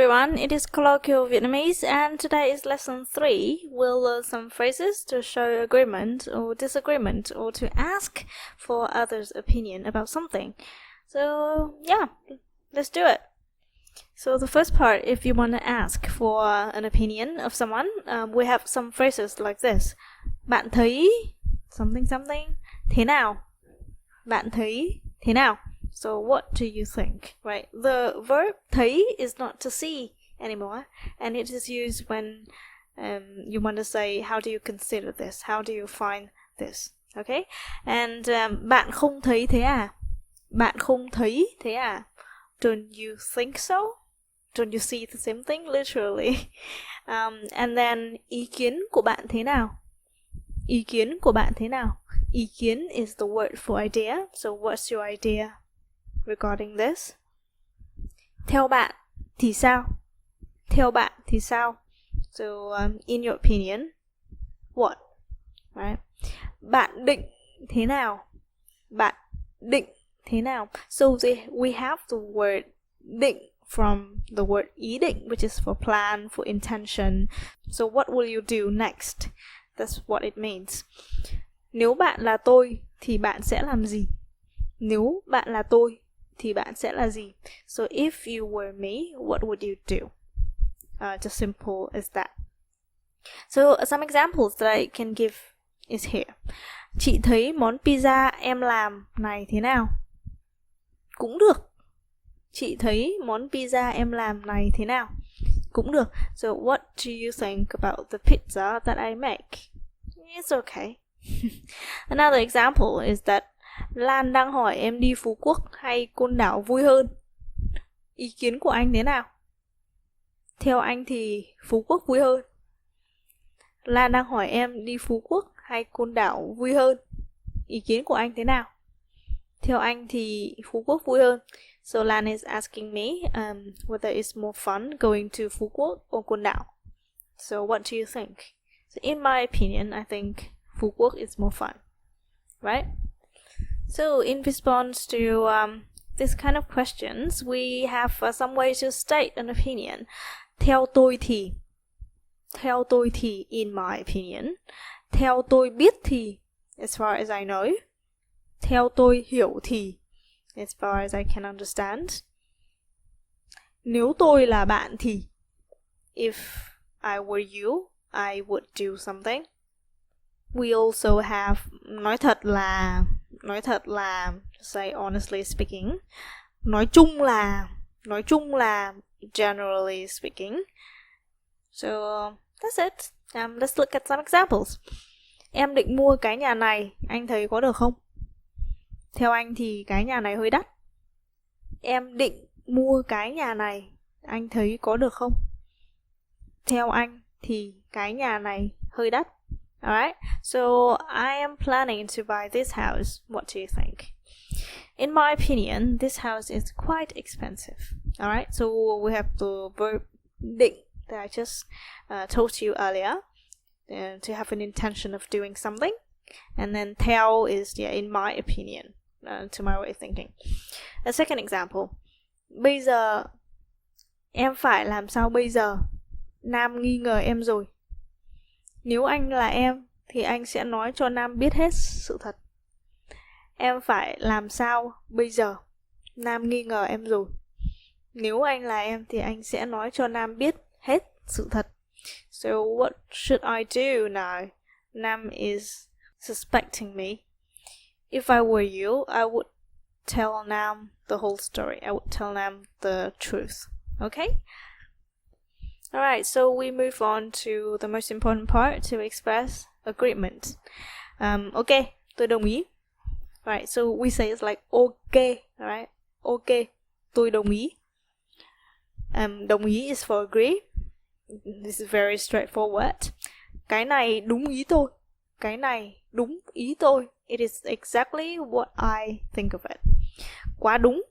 everyone, it is Colloquial Vietnamese and today is lesson 3. We'll learn some phrases to show agreement or disagreement or to ask for others' opinion about something. So yeah, let's do it. So the first part, if you want to ask for an opinion of someone, we have some phrases like this. Bạn thấy something something thế nào? Bạn thấy thế nào? So what do you think, right? The verb thấy is not to see anymore, and it is used when you want to say, how do you consider this? How do you find this? Okay? And bạn không thấy thế à? Bạn không thấy thế à? Don't you think so? Don't you see the same thing? Literally. And then ý kiến của bạn thế nào? Ý kiến của bạn thế nào? Ý kiến is the word for idea. So what's your idea regarding this? Theo bạn thì sao? Theo bạn thì sao? So in your opinion, what? Right? Bạn định thế nào? Bạn định thế nào? So we have the word định from the word ý định, which is for plan, for intention. So what will you do next? That's what it means. Nếu bạn là tôi thì bạn sẽ làm gì? Nếu bạn là tôi thì bạn sẽ là gì? So if you were me, what would you do? Just simple as that. So some examples that I can give is here. Chị thấy món pizza em làm này thế nào? Cũng được. Chị thấy món pizza em làm này thế nào? Cũng được. So what do you think about the pizza that I make? It's okay. Another example is that Lan đang hỏi em đi Phú Quốc hay Côn Đảo vui hơn. Ý kiến của anh thế nào? Theo anh thì Phú Quốc vui hơn. Lan đang hỏi em đi Phú Quốc hay Côn Đảo vui hơn. Ý kiến của anh thế nào? Theo anh thì Phú Quốc vui hơn. So Lan is asking me whether it's more fun going to Phú Quốc or Côn Đảo. So what do you think? So in my opinion, I think Phú Quốc is more fun. Right? So in response to this kind of questions, we have some ways to state an opinion. Theo tôi thì. Theo tôi thì, in my opinion. Theo tôi biết thì, as far as I know. Theo tôi hiểu thì, as far as I can understand. Nếu tôi là bạn thì, if I were you, I would do something. We also have nói thật là, say honestly speaking. Nói chung là, generally speaking. So that's it. Let's look at some examples. Em định mua cái nhà này, anh thấy có được không? Theo anh thì cái nhà này hơi đắt. Em định mua cái nhà này, anh thấy có được không? Theo anh thì cái nhà này hơi đắt. Alright, so I am planning to buy this house. What do you think? In my opinion, this house is quite expensive. Alright, so we have the verb định that I just told you earlier, to have an intention of doing something. And then theo is, in my opinion, to my way of thinking. A second example. Bây giờ em phải làm sao bây giờ? Nam nghi ngờ em rồi. Nếu anh là em thì anh sẽ nói cho Nam biết hết sự thật. Em phải làm sao bây giờ? Nam nghi ngờ em rồi. Nếu anh là em thì anh sẽ nói cho Nam biết hết sự thật. So what should I do now? Nam is suspecting me. If I were you, I would tell Nam the whole story. I would tell Nam the truth. Okay? Alright, so we move on to the most important part, to express agreement. Okay, tôi đồng ý. Alright, so we say it's like okay, alright? Okay, tôi đồng ý. Đồng ý is for agree. This is very straightforward. Cái này đúng ý tôi. Cái này đúng ý tôi. It is exactly what I think of it. Quá đúng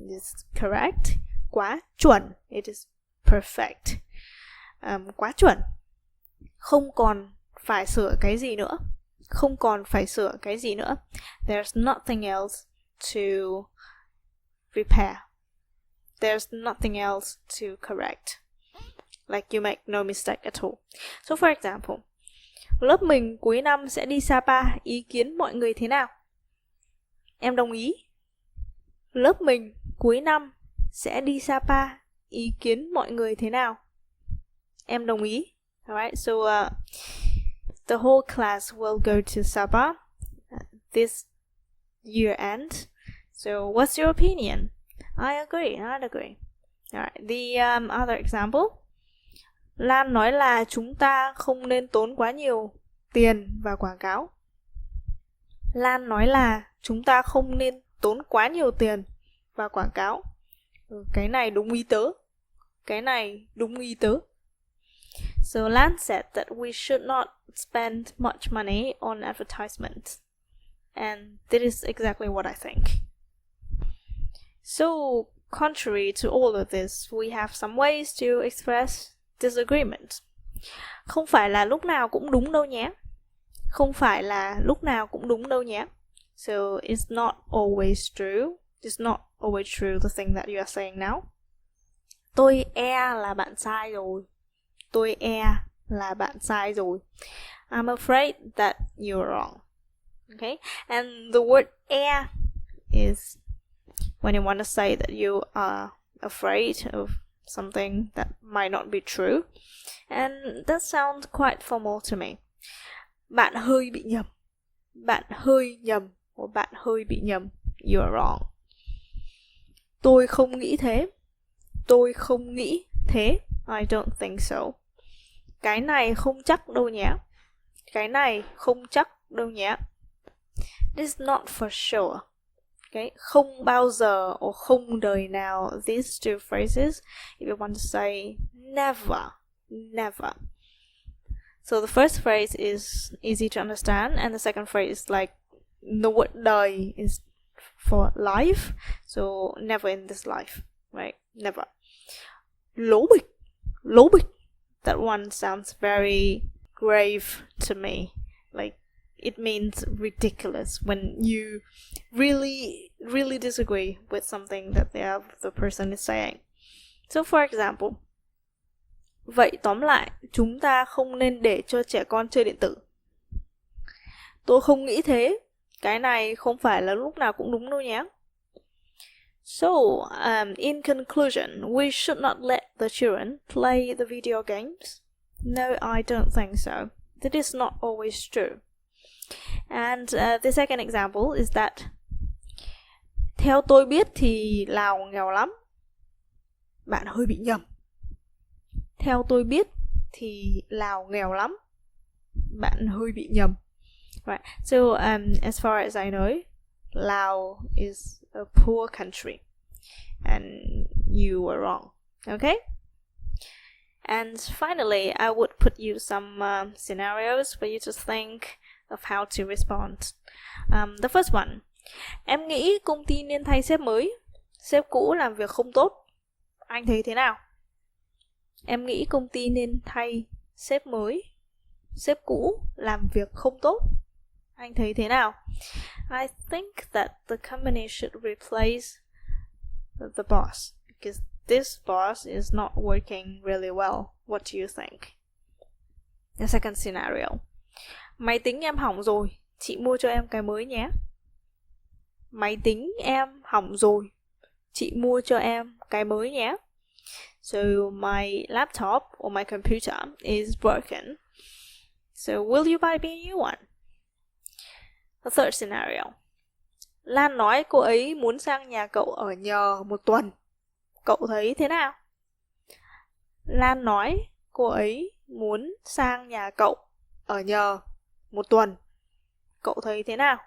is correct. Quá chuẩn, it is perfect. Quá chuẩn. Không còn phải sửa cái gì nữa. Không còn phải sửa cái gì nữa. There's nothing else to repair. There's nothing else to correct. Like you make no mistake at all. So for example, lớp mình cuối năm sẽ đi Sapa, ý kiến mọi người thế nào? Em đồng ý. Lớp mình cuối năm sẽ đi Sapa, ý kiến mọi người thế nào? Em đồng ý. Alright, so the whole class will go to Sapa this year end. So what's your opinion? I agree. Alright, the other example. Lan nói là chúng ta không nên tốn quá nhiều tiền vào quảng cáo. Lan nói là chúng ta không nên tốn quá nhiều tiền vào quảng cáo. Cái này đúng ý tớ. So Lan said that we should not spend much money on advertisement. And this is exactly what I think. So, contrary to all of this, we have some ways to express disagreement. Không phải là lúc nào cũng đúng đâu nhé. So, it's not always true. It's not always true the thing that you are saying now. Tôi e là bạn sai rồi. I'm afraid that you're wrong. Okay? And the word e is when you want to say that you are afraid of something that might not be true. And that sounds quite formal to me. Bạn hơi bị nhầm. Or bạn hơi bị nhầm. You're wrong. Tôi không nghĩ thế. I don't think so. Cái này không chắc đâu nhé. This is not for sure. Okay? Không bao giờ or không đời nào. These two phrases, if you want to say never. So the first phrase is easy to understand, and the second phrase is like the word đời is for life. So never in this life, right? Never. Lố bịch. That one sounds very grave to me. Like it means ridiculous when you really disagree with something that the person is saying. So for example, vậy tóm lại, chúng ta không nên để cho trẻ con chơi điện tử. Tôi không nghĩ thế. Cái này không phải là lúc nào cũng đúng đâu nhé. So, in conclusion, we should not let the children play the video games. No, I don't think so. That is not always true. And the second example is that theo tôi biết thì Lào nghèo lắm. Bạn hơi bị nhầm. Theo tôi biết thì Lào nghèo lắm. Bạn hơi bị nhầm. Right. So, as far as I know, Laos is a poor country. And you were wrong. Okay? And finally, I would put you some scenarios for you to think of how to respond. The first one. Em nghĩ công ty nên thay sếp mới. Sếp cũ làm việc không tốt. Anh thấy thế nào? Em nghĩ công ty nên thay sếp mới. Sếp cũ làm việc không tốt. Anh thấy thế nào? I think that the company should replace the boss because this boss is not working really well. What do you think? The second scenario. Máy tính em hỏng rồi, chị mua cho em cái mới nhé. Máy tính em hỏng rồi, chị mua cho em cái mới nhé. So my laptop or my computer is broken. So will you buy me a new one? The third scenario. Lan nói cô ấy muốn sang nhà cậu ở nhờ một tuần. Cậu thấy thế nào? Lan nói cô ấy muốn sang nhà cậu ở nhờ một tuần. Cậu thấy thế nào?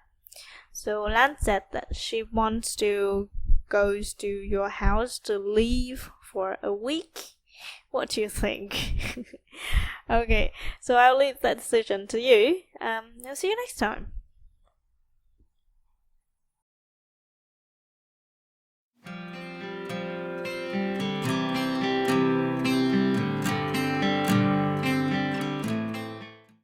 So Lan said that she wants to go to your house to live for a week. What do you think? Okay, so I'll leave that decision to you. I'll see you next time.